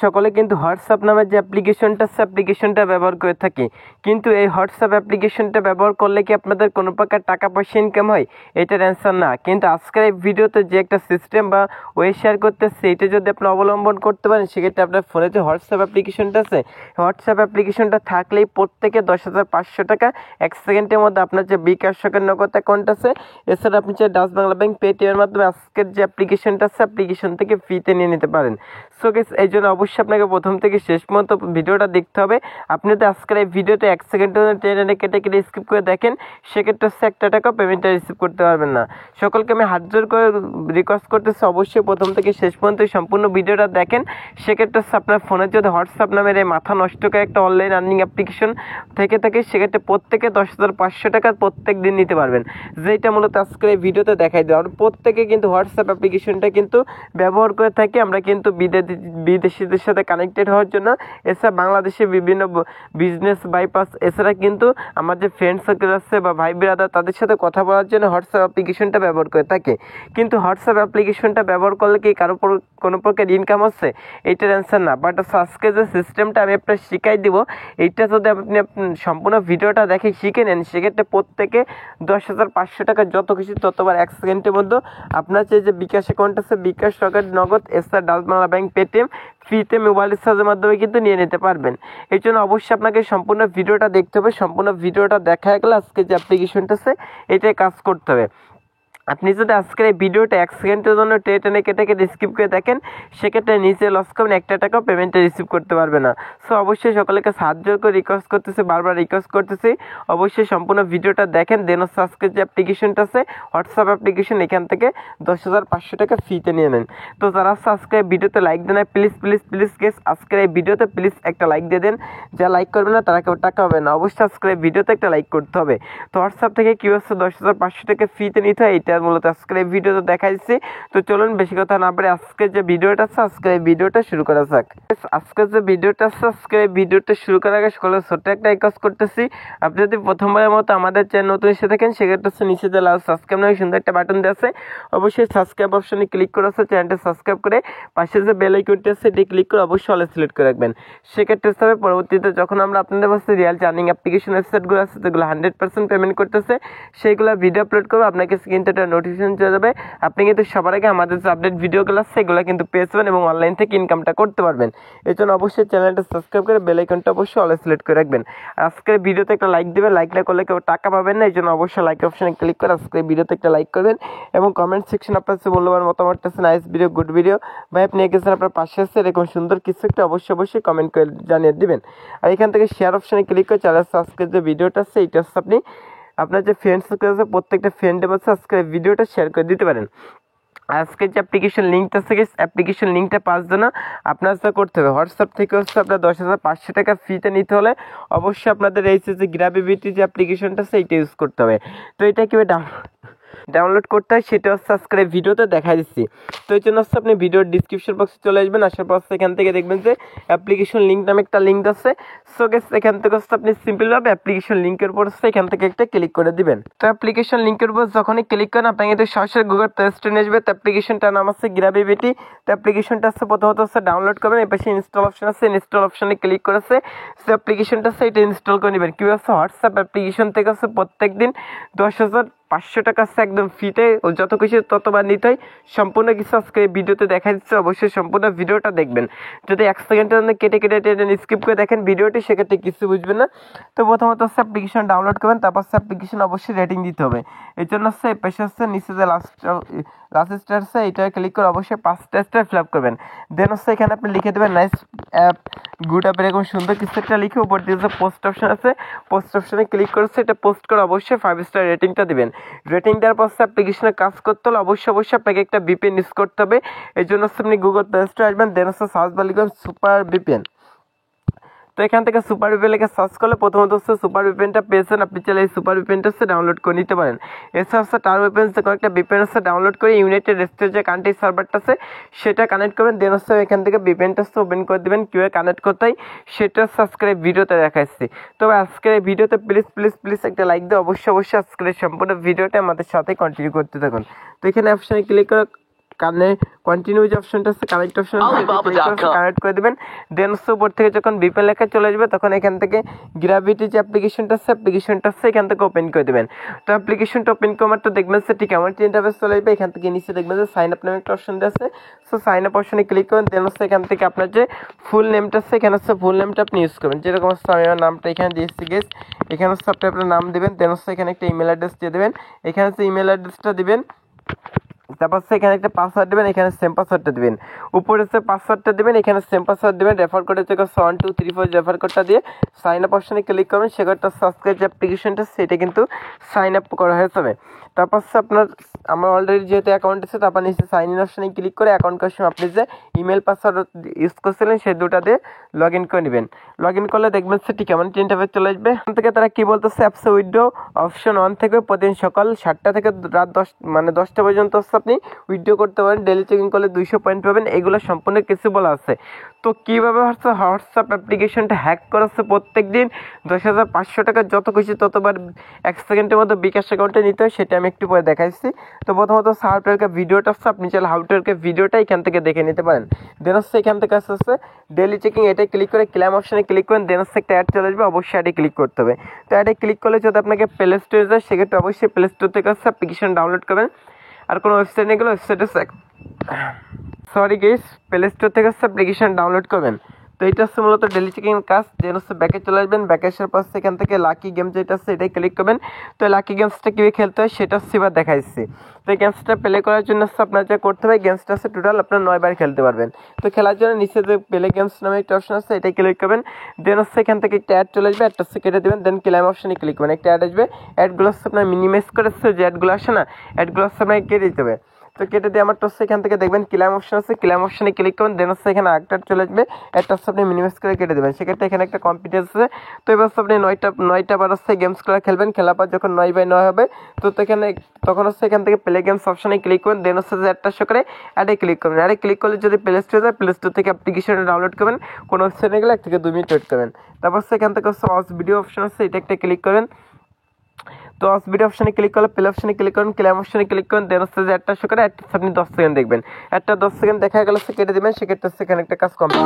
সকলে কিন্তু হোয়াটসঅ্যাপ নামের যে অ্যাপ্লিকেশনটা আছে অ্যাপ্লিকেশনটা ব্যবহার করে থাকি, কিন্তু এই হোয়াটসঅ্যাপ অ্যাপ্লিকেশনটা ব্যবহার করলে কি আপনাদের কোনো প্রকার টাকা পয়সা ইনকাম হয়? এটার অ্যান্সার না। কিন্তু আজকের এই ভিডিওতে যে একটা সিস্টেম বা ওয়ে শেয়ার করতেছে, এটা যদি আপনি অবলম্বন করতে পারেন সেক্ষেত্রে আপনার ফোনে যে হোয়াটসঅ্যাপ অ্যাপ্লিকেশনটা আছে, হোয়াটসঅ্যাপ অ্যাপ্লিকেশনটা থাকলেই প্রত্যেকে 10,500 টাকা 1 সেকেন্ডের মধ্যে আপনার যে বিকাশ সকের নগদ অ্যাকাউন্ট আছে, এছাড়া আপনি যে ডাচ বাংলা ব্যাংক পেটিএমের মাধ্যমে আজকের যে অ্যাপ্লিকেশনটা আছে অ্যাপ্লিকেশন থেকে ফ্রিতে নিয়ে নিতে পারেন। সো গাইস, এই জন্য অবশ্যই আপনাকে প্রথম থেকে শেষ পর্যন্ত ভিডিওটা দেখতে হবে। আপনি যদি আজকের এই ভিডিওতে 1 সেকেন্ডের জন্য টেনে কেটে কেটে স্কিপ করে দেখেন, সেক্ষেত্রে হচ্ছে 1 টাকাও পেমেন্টটা রিসিভ করতে পারবেন না। সকলকে আমি হাত জোর করে রিকোয়েস্ট করতেছি, অবশ্যই প্রথম থেকে শেষ পর্যন্ত সম্পূর্ণ ভিডিওটা দেখেন। সেক্ষেত্রে হচ্ছে আপনার ফোনে যদি হোয়াটসঅ্যাপ নামের এই মাথা নষ্টকারী একটা অনলাইন আর্নিং অ্যাপ্লিকেশন থেকে থাকে, সেক্ষেত্রে প্রত্যেকে 10,500 টাকা প্রত্যেক দিন নিতে পারবেন, যেটা মূলত আজকের এই ভিডিওতে দেখাই দেবো। আমরা প্রত্যেকে কিন্তু হোয়াটসঅ্যাপ অ্যাপ্লিকেশনটা কিন্তু ব্যবহার করে থাকি, আমরা কিন্তু বিদেশিদের সাথে কানেক্টেড হওয়ার জন্য। এছাড়া বাংলাদেশে বিভিন্ন বিজনেস বাইপাস, এছাড়া কিন্তু আমার যে ফ্রেন্ড সার্কেল আছে বা ভাই ব্রাদার, তাদের সাথে কথা বলার জন্য হোয়াটসঅ্যাপ অ্যাপ্লিকেশনটা ব্যবহার করে থাকে। কিন্তু হোয়াটসঅ্যাপ অ্যাপ্লিকেশনটা ব্যবহার করলে কি কারো কোনো প্রকার ইনকাম আছে? এইটার অ্যান্সার না। বাট আজকে যে সিস্টেমটা আমি আপনার শিখাই দিব, এইটা যদি আপনি সম্পূর্ণ ভিডিওটা দেখে শিখে নেন, সেক্ষেত্রে প্রত্যেকে 10,500 টাকা যত কিছু ততবার 1 সেকেন্ডের মধ্যে আপনার যে বিকাশ অ্যাকাউন্ট আছে, বিকাশ রকেট নগদ, এছাড়া ডাচ বাংলা ব্যাংক পেটিএম ফ্রিতে মোবাইল রিচার্জের মাধ্যমে কিন্তু নিয়ে নিতে পারবেন। এই জন্য অবশ্যই আপনাকে সম্পূর্ণ ভিডিওটা দেখতে হবে। সম্পূর্ণ ভিডিওটা দেখা গেলে আজকে যে অ্যাপ্লিকেশনটা আছে এটাই কাজ করতে হবে। আপনি যদি আজকের এই ভিডিওটা 1 সেকেন্ডের জন্য টেনে কেটে কেটে স্কিপ করে দেখেন, সেক্ষেত্রে নিচে লস করবেন, 1 টাকাও পেমেন্টটা রিসিভ করতে পারবে না। সো অবশ্যই সকলকে সাহায্য করে রিকোয়েস্ট করতেছি, বারবার রিকোয়েস্ট করতেছি, অবশ্যই সম্পূর্ণ ভিডিওটা দেখেন। দেন হচ্ছে আজকের যে অ্যাপ্লিকেশনটা আছে হোয়াটসঅ্যাপ অ্যাপ্লিকেশন, এখান থেকে 10,500 টাকা ফ্রিতে নিয়ে নেন। তো যারা আজকে এই ভিডিওতে লাইক দেন, প্লিজ প্লিজ প্লিজ গেস আজকের এই ভিডিওতে প্লিজ একটা লাইক দিয়ে দেন। যা লাইক করবে না তারা কেউ টাকা হবে না। অবশ্যই আজকের এই ভিডিওতে একটা লাইক করতে হবে। তো হোয়াটসঅ্যাপ থেকে কী হচ্ছে 10,500 টাকা ফ্রিতে নিতে হয়, এটা মূলত আজকের এই ভিডিওতে দেখা দিচ্ছি। তো চলুন বেশি কথা না বলে আজকের যে ভিডিওটা আছে, আজকের এই ভিডিওটা শুরু করা যাক। আজকের যে ভিডিওটা আছে, আজকের এই ভিডিওটা শুরু করার আগে সকলের ছোট্ট একটা রিকোয়েস্ট করতেছি, আপনি যদি প্রথমবারের মতো আমাদের চ্যানেল নতুন এসে থাকেন, সেক্ষেত্রে হচ্ছে নিচে যে লাল সাবস্ক্রাইব নামে সুন্দর একটা বাটন দেওয়া আছে, অবশ্যই সাবস্ক্রাইব অপশনে ক্লিক করে আছে চ্যানেলটা সাবস্ক্রাইব করে পাশে যে বেল আইকনটি আছে এটি ক্লিক করে অবশ্যই অলে সিলেক্ট করে রাখবেন। সেক্ষেত্রে হবে পরবর্তীতে যখন আমরা আপনাদের কাছে রিয়েল আর্নিং অ্যাপ্লিকেশন ওয়েবসাইটগুলো আছে যেগুলো 100% পেমেন্ট করতেছে, সেইগুলো ভিডিও আপলোড করবো, আপনাকে কিন্তু একটা নোটিফিকেশন চলে যাবে। আপনি কিন্তু সবার আগে আমাদের যে আপডেট ভিডিওগুলো আছে সেগুলো কিন্তু পেয়ে যাবেন এবং অনলাইন থেকে ইনকামটা করতে পারবেন। এই জন্য অবশ্যই চ্যানেলটা সাবস্ক্রাইব করে বেল আইকনটা অবশ্যই অলে সিলেক্ট করে রাখবেন। আজকের ভিডিওতে একটা লাইক দেবেন, লাইক না করলে কেউ টাকা পাবেন না। এই জন্য অবশ্যই লাইক অপশনে ক্লিক করে আজকের ভিডিওতে একটা লাইক করবেন এবং কমেন্ট সেকশন আপনার কাছে মূল্যবান মতামত আছে, নাইস ভিডিও, গুড ভিডিও, ভাই আপনি এগেছেন আপনার পাশে আছে এরকম সুন্দর কিছু একটা অবশ্যই কমেন্ট করে জানিয়ে দিবেন। আর এখান থেকে শেয়ার অপশনে ক্লিক করে চ্যানেল আজকের যে ভিডিওটা আছে এইটা হচ্ছে আপনি আপনার যে ফ্রেন্ড সার্কেল আছে প্রত্যেকটা ফ্রেন্ডের মধ্যে আজকের ভিডিওটা শেয়ার করে দিতে পারেন। আজকের যে অ্যাপ্লিকেশন লিঙ্কটা আছে, অ্যাপ্লিকেশন লিঙ্কটা পাওয়ার জন্য আপনার যা করতে হবে, হোয়াটসঅ্যাপ থেকে হচ্ছে আপনার 10,500 টাকা ফ্রিতে নিতে হলে অবশ্যই আপনাদের এই যে গ্র্যাভিটি যে অ্যাপ্লিকেশনটা আছে এইটা ইউজ করতে হবে। তো এটা কীভাবে ডাউনলোড করতে হয় সেটা হচ্ছে আজকের এই ভিডিওতে দেখা দিচ্ছি। তো এই জন্য হচ্ছে আপনি ভিডিওর ডিসক্রিপশন বক্সে চলে আসবেন, আসার পর এখান থেকে দেখবেন যে অ্যাপ্লিকেশন লিঙ্ক নামে একটা লিঙ্ক আছে। সো গেস এখান থেকে হচ্ছে আপনি সিম্পলভাবে অ্যাপ্লিকেশন লিঙ্কের উপর হচ্ছে এখান থেকে একটা ক্লিক করে দিবেন। তো অ্যাপ্লিকেশন লিঙ্কের উপর যখনই ক্লিক করেন আপনাকে কিন্তু সরাসরি গুগল প্লে স্টোরে নিয়ে আসবে। তো অ্যাপ্লিকেশনটার নাম আছে গ্র্যাভিটি। তো অ্যাপ্লিকেশনটা হচ্ছে প্রথমত হচ্ছে ডাউনলোড করবেন, এই পাশে ইনস্টল অপশন আছে, ইনস্টল অপশনে ক্লিক করেছে সে অ্যাপ্লিকেশনটা আছে এটা ইনস্টল করে নেবেন। কী হচ্ছে হোয়াটসঅ্যাপ অ্যাপ্লিকেশন থেকে হচ্ছে প্রত্যেক দিন 10,500 টাকা আছে একদম ফ্রিতে, যত কিছু ততবার নিতে হয়। সম্পূর্ণ কিছু আজকে এই ভিডিওতে দেখা দিচ্ছে, অবশ্যই সম্পূর্ণ ভিডিওটা দেখবেন। যদি 1 সেকেন্ডের জন্য কেটে স্কিপ করে দেখেন ভিডিওটি, সেক্ষেত্রে কিছু বুঝবেন না। তো প্রথমত হচ্ছে অ্যাপ্লিকেশন ডাউনলোড করবেন, তারপর হচ্ছে অ্যাপ্লিকেশন অবশ্যই রেটিং দিতে হবে। এই জন্য হচ্ছে এই পাশে হচ্ছে নিচে যে লাস্ট স্টার আছে এটা ক্লিক করে অবশ্যই 5টা স্টার ফিল আপ করবেন। দেন হচ্ছে এখানে আপনি লিখে দেবেন নাইস অ্যাপ, গুড অ্যাপ, এরকম সুন্দর কিছু একটা লিখে উপর দিয়ে যে পোস্ট অপশন আছে পোস্ট অপশনে ক্লিক করেছে এটা পোস্ট করে অবশ্যই 5 স্টার রেটিংটা দিবেন। রেটিং দেওয়ার পর অ্যাপ্লিকেশনে কাজ করতে হলে অবশ্যই আপনাকে একটা ভিপিএন ইউজ করতে হবে। এই জন্য আপনি গুগল প্লে স্টোরে আসবেন, দেন হচ্ছে সার্চ বার লিখবেন সুপার ভিপিএন। তো এখান থেকে সুপার ভিপিএন লিখে সার্চ করলে প্রথমত হচ্ছে সুপার ভিপিএনটা পেয়েছেন, আপনি চাইলে এই সুপার ভিপিএনটা হচ্ছে ডাউনলোড করে নিতে পারেন। এছাড়া হচ্ছে টার ভিপিএন যে কয়েকটা ভিপিএন হচ্ছে ডাউনলোড করে ইউনাইটেড স্টেটসের যে কান্ট্রি সার্ভারটা আছে সেটা কানেক্ট করবেন। দেন হচ্ছে এখান থেকে ভিপিএনটা হচ্ছে ওপেন করে দেবেন, কীভাবে কানেক্ট করতে হয় সেটা হচ্ছে আজকের এই ভিডিওতে দেখাচ্ছি। তবে আজকের এই ভিডিওতে প্লিজ একটা লাইক দিয়ে অবশ্যই আজকের এই সম্পূর্ণ ভিডিওটা আমাদের সাথে কন্টিনিউ করতে থাকুন। তো এখানে অপশানে ক্লিক করে কানে কন্টিনিউ যে অপশনটা আছে কানেক্ট অপশন কানেক্ট করে দেবেন। দেন হচ্ছে উপর থেকে যখন বিপেন লেখা চলে আসবে তখন এখান থেকে গ্র্যাভিটি যে অ্যাপ্লিকেশনটা আছে এখান থেকে ওপেন করে দেবেন। তো অ্যাপ্লিকেশনটা ওপেন করে মাত্র দেখবেন সে ঠিক আমার ইন্টারফেস চলে আসবে। এখান থেকে নিচে দেখবেন যে সাইন আপ নামে একটা অপশন আছে। সো সাইন আপ অপশনে ক্লিক করবেন। দেন হচ্ছে এখান থেকে আপনার যে ফুল নেমটা আছে এখানে হচ্ছে ফুল নেমটা আপনি ইউজ করবেন। যেরকম হচ্ছে আমি আমার নামটা এখানে দিয়েছি গেস, এখানে হচ্ছে আপনি আপনার নাম দেবেন। দেন হচ্ছে এখানে একটা ইমেল অ্যাড্রেস দিয়ে দেবেন। এখানে হচ্ছে ইমেল অ্যাড্রেসটা দিবেন। তারপর হচ্ছে এখানে একটা পাসওয়ার্ড দেবেন, এখানে সেম পাসওয়ার্ডটা দেবেন। উপরে হচ্ছে পাসওয়ার্ডটা দেবেন, এখানে সেম পাসওয়ার্ড দেবেন। রেফার কোড হচ্ছে 1234 রেফার কোডটা দিয়ে সাইন আপ অপশনে ক্লিক করবেন। সেটা সাবস্ক্রাইব যে অ্যাপ্লিকেশনটা সেটা কিন্তু সাইন আপ করা হয়ে যাবে। তারপর হচ্ছে আপনার আমার অলরেডি যেহেতু অ্যাকাউন্ট আছে তারপর নিচে সাইন ইন অপশনে ক্লিক করে অ্যাকাউন্ট করার সময় আপনি যে ইমেল পাসওয়ার্ড ইউজ করছিলেন সেই দুটা দিয়ে লগ ইন করে নেবেন। লগ ইন করলে দেখবেন সেটি কেমন ইন্টারফেস চলে আসবে। এখান থেকে তারা কি বলতেছে, অ্যাপসে উইথড্র অপশন অন থেকে প্রতিদিন সকাল 7টা থেকে রাত 10টা পর্যন্ত হচ্ছে আপনি উইথড্র করতে পারেন। ডেলি চেকিং করলে 200 পয়েন্ট পাবেন। এগুলো সম্পূর্ণ কিছু বলা আছে। তো কীভাবে হচ্ছে হোয়াটসঅ্যাপ অ্যাপ্লিকেশনটা হ্যাক করাচ্ছে প্রত্যেক দিন 10,500 টাকা যত খুশি ততবার 1 সেকেন্ডের মধ্যে বিকাশ অ্যাকাউন্টে নিতে হয় সেটা আমি একটু পরে দেখাইছি। তো প্রথমত হাউটওয়ার্কের ভিডিওটা হচ্ছে আপনি চাইলে হাউটওয়ার্কের ভিডিওটা এখান থেকে দেখে নিতে পারেন। দেন হচ্ছে এখান থেকে আস্তে আস্তে ডেলি চেকিং এটাই ক্লিক করে ক্লেম অপশনে ক্লিক করেন। দেন হচ্ছে একটা অ্যাড চলে আসবে, অবশ্যই অ্যাডে ক্লিক করতে হবে। তো অ্যাডে ক্লিক করলে যদি আপনাকে প্লে স্টোরে যায় সেক্ষেত্রে অবশ্যই প্লে স্টোর থেকে হচ্ছে অ্যাপ্লিকেশন ডাউনলোড করবেন। আর কোনো ওয়েবসাইট নিয়ে গেলে ওয়েবসাইটে প্লে স্টোর থেকে হচ্ছে অ্যাপ্লিকেশন ডাউনলোড করবেন। তো এটা হচ্ছে মূলত ডেলি চেকিং কাজ। দেন হচ্ছে ব্যাকে চলে আসবেন। ব্যাকে আসার পর এখান থেকে লাকি গেম যেটা আছে এটাই ক্লিক করবেন। তো লাকি গেমসটা কীভাবে খেলতে হয় সেটা হচ্ছে এবার দেখাইছি। তো এই গেমসটা প্লে করার জন্য হচ্ছে আপনার যা করতে হবে, গেমসটা আছে টোটাল আপনার 9 বার খেলতে পারবেন। তো খেলার জন্য নিচে যে প্লে গেমস নামে একটা অপশন আছে এটাই ক্লিক করবেন। দেন হচ্ছে এখান থেকে একটা অ্যাড চলে আসবে, অ্যাডটা হচ্ছে কেটে দেবেন। দেন ক্লেম অপশনে ক্লিক করবেন, একটা অ্যাড আসবে। অ্যাডগুলো হচ্ছে আপনার মিনিমাইজ করে যে অ্যাডগুলো আসে না, অ্যাডগুলো হচ্ছে আপনাকে কেটে দিতে হবে। তো কেটে দিয়ে আমার হচ্ছে এখান থেকে দেখবেন ক্লেম অপশন আছে, ক্লেম অপশনে ক্লিক করুন। দেন হচ্ছে এখানে একটা চলে আসবে, একটা হচ্ছে আপনি মিনিমাইজ করে কেটে দেবেন। সেক্ষেত্রে এখানে একটা কম্পিউটার আছে। তো এবার হচ্ছে আপনি 9টা বার হচ্ছে গেমসগুলো খেলবেন। খেলার পর যখন 9/9 হবে তো তখন হচ্ছে এখান থেকে প্লে গেমস অপশনে ক্লিক করুন। দেন হচ্ছে যে একটা শো করে অ্যাডে ক্লিক করবেন। অ্যাডে ক্লিক করলে যদি প্লে স্টোরে যায় প্লে স্টোর থেকে অ্যাপ্লিকেশনটা ডাউনলোড করবেন। কোনো ওয়েবসাইটে গেলে 1 থেকে 2 মিনিট ওয়েট করবেন। তারপর হচ্ছে এখান থেকে হচ্ছে ওয়াচ ভিডিও অপশন আছে, এটা একটা ক্লিক করেন। তো ভিডিও অপশনে ক্লিক করলে প্লে অপশনে ক্লিক করুন, ক্লেম অপশনে ক্লিক করুন। দেন হচ্ছে যে একটা শো করে একটা আপনি 10 সেকেন্ড দেখবেন। একটা 10 সেকেন্ড দেখা গেলে কেটে দেবেন। সেক্ষেত্রে সেখানে একটা কাজ কমপ্লিট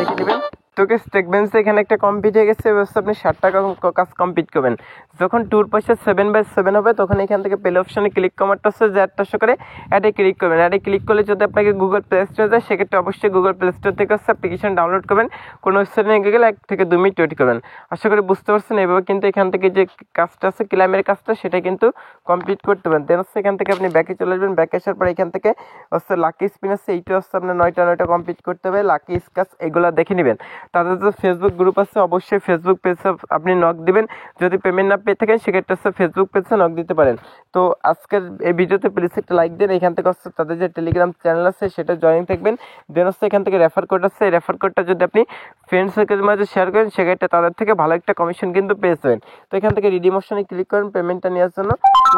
দেখে দেবেন। তো দেখবেন যে এখানে একটা কমপ্লিট হয়ে গেছে। আপনি 60 টাকা কাজ কমপ্লিট করবেন। যখন 2/7/7 হবে তখন এখান থেকে প্লে অপশনে ক্লিক কমারটা হচ্ছে যে একটা শো করে অ্যাডে ক্লিক করবেন। অ্যাডে ক্লিক করলে যদি আপনাকে গুগল প্লে স্টোরে যায় সেক্ষেত্রে অবশ্যই গুগল প্লে স্টোর থেকে হচ্ছে অ্যাপ্লিকেশন ডাউনলোড করবেন। কোনো ওয়েবসাইটে নিয়ে গেলে 1 থেকে 2 মিনিট ওয়েট করবেন। আশা করি বুঝতে পারছেন। এইভাবে কিন্তু এখান থেকে যে কাজটা আছে ক্লেমের কাজটা সেটা কিন্তু কমপ্লিট করতে পারেন। দেন হচ্ছে এখান থেকে আপনি ব্যাকে চলে আসবেন। ব্যাকে আসার পর এখান থেকে হচ্ছে লাকি স্পিন আছে, এইটা হচ্ছে আপনার 9টা কমপ্লিট করতে হবে। লাকি স্কাচ এগুলো দেখে নেবেন। তাদের যে ফেসবুক গ্রুপ আছে অবশ্যই ফেসবুক পেজে আপনি নক দিবেন। যদি পেমেন্ট না পেয়ে থাকেন সেক্ষেত্রে হচ্ছে ফেসবুক পেজে নক দিতে পারেন। তো আজকের এই ভিডিওতে প্লিজ একটা লাইক দেন। এখান থেকে হচ্ছে তাদের যে টেলিগ্রাম চ্যানেল আছে সেটা জয়েন থাকবেন। দেন হচ্ছে এখান থেকে রেফার কোড আছে, এই রেফার কোডটা যদি আপনি ফ্রেন্ড সার্কেলের মাঝে শেয়ার করেন সেক্ষেত্রে তাদের থেকে ভালো একটা কমিশন কিন্তু পেয়ে যাবেন। তো এখান থেকে রিডিম অপশনে ক্লিক করেন পেমেন্টটা নেওয়ার জন্য।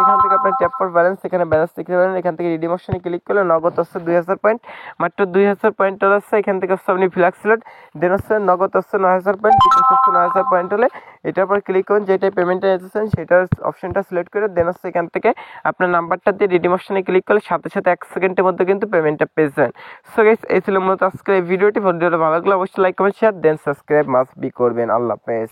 এখান থেকে আপনি ট্যাপ ফর ব্যালেন্স, এখানে ব্যালেন্স লিখতে পারেন। এখান থেকে রিডিম অপশনে ক্লিক করলে নগদ হচ্ছে 2000 পয়েন্ট, মাত্র 2000 পয়েন্ট আছে। এখান থেকে হচ্ছে আপনি ফ্ল্যাক্স সিলেট। দেন হচ্ছে নগদ হচ্ছে 9000 পয়েন্ট, বিকাশ হচ্ছে 9000 পয়েন্ট হলে এটার পর ক্লিক করুন। যেটাই পেমেন্টটা এসেছেন সেটার অপশনটা সিলেক্ট করে দেন হচ্ছে এখান থেকে আপনার নাম্বারটা দিয়ে রিডিম অপশনে ক্লিক করলে সাথে সাথে 1 সেকেন্ডের মধ্যে কিন্তু পেমেন্টটা পেয়ে যাবেন। সো গাইস এই ছিল মূলত আজকের এই ভিডিওটা ভালো লাগলে অবশ্যই লাইক কমেন্ট শেয়ার দেন সাবস্ক্রাইব মাস্ট বি করবেন। আল্লাহ হাফেজ।